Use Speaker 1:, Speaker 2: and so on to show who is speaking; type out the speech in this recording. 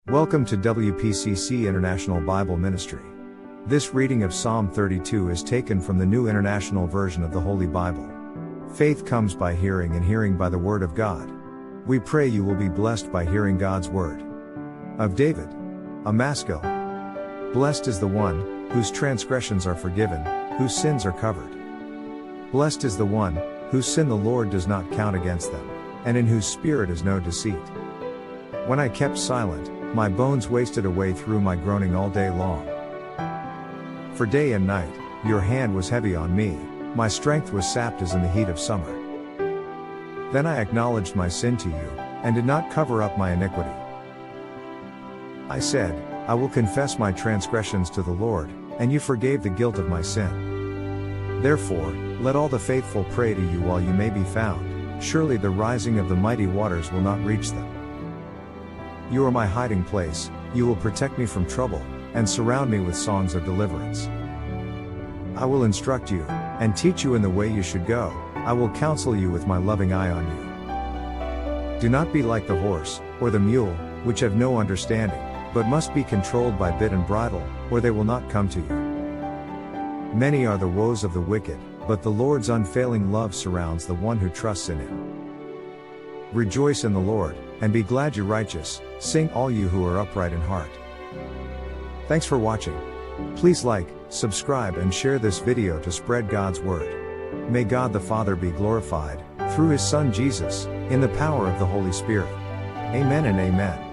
Speaker 1: Welcome to WPCC International Bible Ministry. This reading of Psalm 32 is taken from the New International Version of the Holy Bible. Faith comes by hearing and hearing by the Word of God. We pray you will be blessed by hearing God's Word. Of David, a Maskil. Blessed is the one, whose transgressions are forgiven, whose sins are covered. Blessed is the one, whose sin the Lord does not count against them, and in whose spirit is no deceit. When I kept silent, my bones wasted away through my groaning all day long. For day and night, your hand was heavy on me, my strength was sapped as in the heat of summer. Then I acknowledged my sin to you, and did not cover up my iniquity. I said, I will confess my transgressions to the Lord, and you forgave the guilt of my sin. Therefore, let all the faithful pray to you while you may be found, surely the rising of the mighty waters will not reach them. You are my hiding place, you will protect me from trouble, and surround me with songs of deliverance. I will instruct you, and teach you in the way you should go, I will counsel you with my loving eye on you. Do not be like the horse, or the mule, which have no understanding, but must be controlled by bit and bridle, or they will not come to you. Many are the woes of the wicked, but the Lord's unfailing love surrounds the one who trusts in him. Rejoice in the Lord, and be glad you righteous, sing all you who are upright in heart. Thanks for watching. Please like, subscribe and share this video to spread God's word. May God the Father be glorified, through his Son Jesus, in the power of the Holy Spirit. Amen and amen.